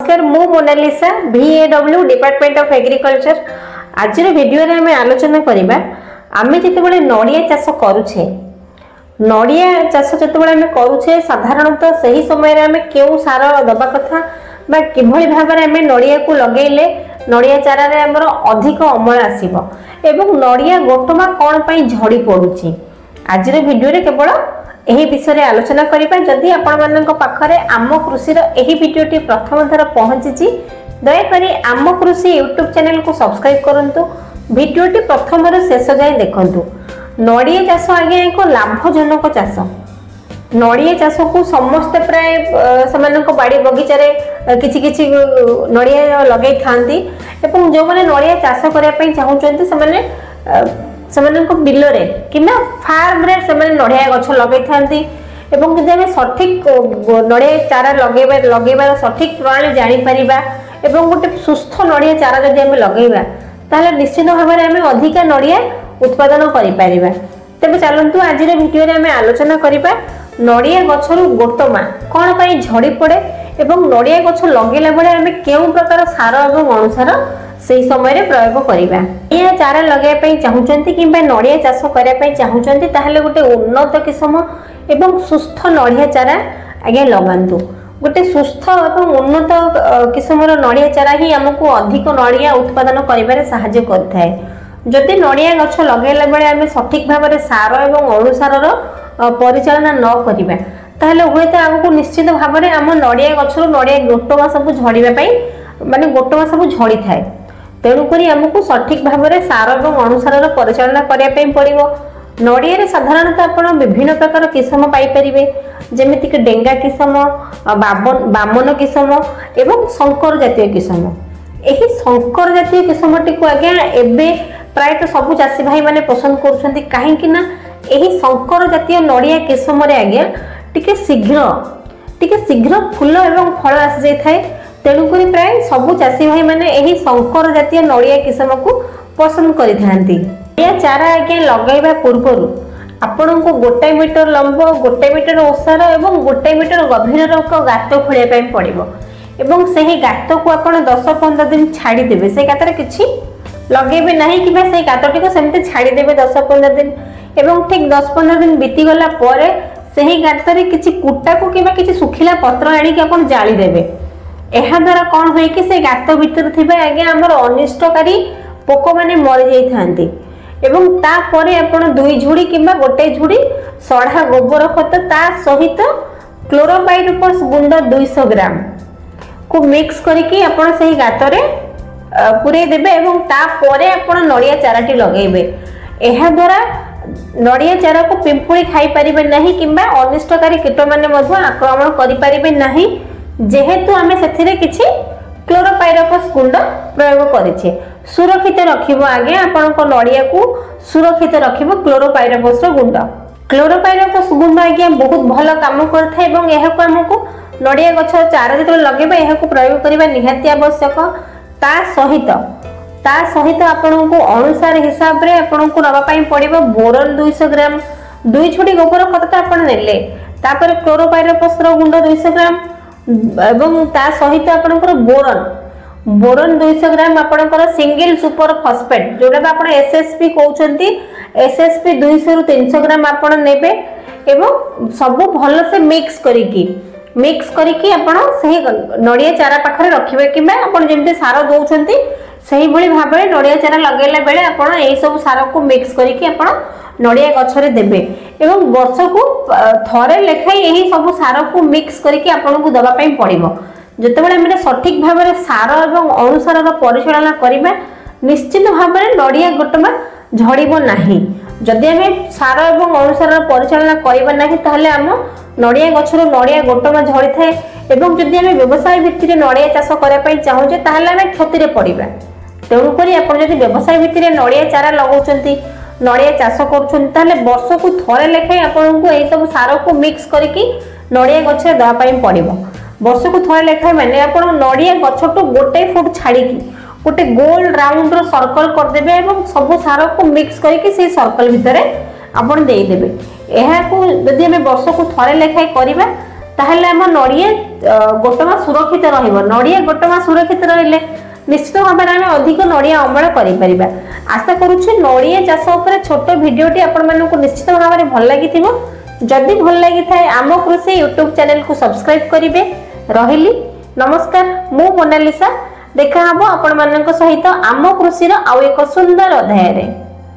नमस्कार मु Monalisa VAW department of agriculture. आज वीडियो रे हमें आलोचना करिबा आमे जेतेबेले नडिया चाष करूछे नडिया चाष जेतेबेले हमें करूछे साधारणतः सही समय रे हमें केउ सार दबा कथा बा किभଳି भाबरे हमें नडिया को लगेले नडिया चारा रे हमर अधिक अमल आसीबो एवं नडिया गोटमा कोन पई झड़ी पडुची। आज वीडियो रे केवल एही विषय रे आलोचना करिबा। जदि आपण मानक पाखरे आम कृषि रो एही वीडियोटी प्रथम थर पहुंची दया करी आम कृषि यूट्यूब चैनल को सब्सक्राइब करंतु। वीडियोटी प्रथम रो शेष जाय देखंतु। नडिया चाष आगे एक लाभजनक चाष। नडिया चाष को समस्त प्राय समानक बाड़ी बगीचा रे किछि किछि नडिया लगाई थांती एवं जो माने नडिया चाष करिया पई चाहुचंती सेमानक बिल रे किना फार्म रे सेमाने नडिया गछ लगाई थांती एवं कि हम सठिक नडिया चारा लगेबार सठिक प्रणाली जानि परिबा एवं गोटे सुस्थ नडिया चारा जदि हम लगेबा ताले निश्चित भाव में हमें अधिक नडिया उत्पादन करि परिबा। तबे चलंतु आज रे वीडियो रे हमें आलोचना करिबा नडिया गछरु गोटमा कोन पई झड़ी पड़े एवं नडिया गछ लगेला बेले हमें केउ प्रकार सार एवं अनुसार सही समय रे प्रयोग करिबा। नडिया चारा लगाय पई चाहुचंती किबा नडिया चाष करिया पई चाहुचंती ताहले गोटे उन्नत किस्म एवं सुस्थ नडिया चारा आगे लगांतु। गोटे सुस्थ एवं उन्नत किस्मर नडिया चारा ही हमको अधिक नडिया उत्पादन करिबारे सहायता करथाय। जदि नडिया गछ लगेला बेले हमें सठिक भाव में सार एवं अनुसार परिचालना न करिबा ताहले होयत हमको निश्चित भाव में आम नडिया गछरु नडिया गोटमा सब झड़ीबा पई माने गोटमा सब झड़ी थाए। तेणु करी हमको सठिक भाव में सार एवं अनुसार परिचालना करिया पई पड़िबो। नडिया रे साधारणतः आपण विभिन्न प्रकार किस्म पाई परिबे जेमिति कि डेंगा किस्म बामन किस्म एवं शंकर जातीय किस्म। एही शंकर जातीय किस्मटी को आज्ञा एबे प्रायतः सबु चाषी भाई माने पसंद करूछंती काहेकि ना एही शंकर जातीय नडिया किस्म रे आज्ञा टिके शीघ्र फूल एवं फल आसी जाय थाए। तेणु करी प्राय सबु चाषी भाई माने एही शंकर जातीय नडिया किस्म को पसंद करि थांती। या चारा आज्ञा लगाइबा पूर्वरु आपण को 1 मीटर लंब 1 मीटर ओसार एवं 1 मीटर गभीर एक गात खोलिया पई पड़िबो एवं सही गात को आपण 10-15 दिन छाड़ी देबे। से गातर किछि लगेबे नाही किबा से गातटी को सेमते छाड़ी देबे 10-15 दिन एवं ठीक 10-15 दिन बीती गला परे सही गातरे किछि कुटा को किबा किछि सुखिला पत्र आनी कि आपण जाली देबे। एहा द्वारा कोन होय कि से गात भीतर थिबा आगे हमर अनिष्टकारी पोक माने मरि जाई थांती एवं ता परे आपण 2 झुड़ी किबा गोटे झुड़ी सढ़ा गोबर खत ता सहित क्लोरोपाइरिफॉस गुंड 200 ग्राम को मिक्स करके आपण सही गातरे पुरे देबे एवं ता परे आपण नडिया चाराटी लगेबे। एहा द्वारा नडिया चारा को पिंपुड़ी खाई परिबे नाही किबा अनिष्टकारी कीट माने मध्य आक्रमण करि परिबे नाही जेहेतु आमे सेथिरे किछि क्लोरोपाइरिफॉस गुंड प्रयोग करिछे। सुरक्षित रखिबो आगे आपण को नडिया को सुरक्षित रखिबो क्लोरोपाइरिफॉस रो गुंड। क्लोरोपाइरिफॉस गुंड आगे बहुत भलो काम करथाय एवं एहा को हमको नडिया गछ चारा जेतो लगेबे एहा को प्रयोग करिबा निहाती आवश्यक। ता सहित आपण को अनुसार हिसाब रे आपण को नबा पई पड़िबो बोरन 200 ग्राम 2 छुडी गोबर खत आपण नेले तापर क्लोरोपाइरिफॉस रो गुंड 200 ग्राम एवं ता सहित आपनकर बोरन 200 ग्राम आपनकर सिंगल सुपर फॉस्फेट जोडा आपण एसएसपी कहउचंती एसएसपी 200 रु 300 ग्राम आपण नेबे एवं सब भलो से मिक्स करिकी आपण सही नडिया चारा पाखरे रखिबे किबा आपण जेमते सार दोउचंती सही भली भाबरे नडिया चारा लगेला बेले आपण एई सब सार को मिक्स करिकी आपण नडिया गछरे देबे एवं वर्ष को थरे लेखाई एही सब सार को मिक्स करके आपन को दबा पई पड़िबो। जतेबेले हम सठिक भाव में सार एवं अनुसार परिचालना करिबा निश्चित भाव में नडिया गोटमा झड़िबो नाही। जदि हम सार एवं अनुसार परिचालना करिबा नाही ताहले हम नडिया गछरो नडिया गोटमा झड़ी थाए एवं जदि हम व्यवसाय भित्तिरे नडिया चाष करिया पई चाहूजे ताहले हम क्षति रे पड़िबा। तेणु करी आपण जदि व्यवसाय भित्तिरे नडिया चारा लगाउचंती नडिया चाष करूछन ताले वर्ष को थरे लेखाई आपन को एई सब सार को मिक्स करके नडिया गछ दवा पई पड़िबो। वर्ष को थरे लेखाई माने आपन नडिया गछ तो 1 फुट छाड़ी की गोटे गोल राउंड रो सर्कल कर देबे एवं सब सार को मिक्स करके से सर्कल भितरे आपण देई देबे। एहा को यदि हम वर्ष को थरे लेखाई करबा ताहले हम नडिया गोटमा सुरक्षित रहिबो नड़िया गोटमा सुरक्षित रहिले निश्चित भाव में अधिक नड़िया अमल करिपरिबा। आशा करूछु नड़िया चाष उपरे छोट वीडियोटी आपण मानकु निश्चित भाव में भल लागिथिबो। जदि भल लागि थाए आम कृषि यूट्यूब चैनल को सब्सक्राइब करिवे। रहिली नमस्कार मु मोनालिसा। देखा हबो आपण मानक सहित आम कृषि रो आउ एक सुंदर अध्याय रे।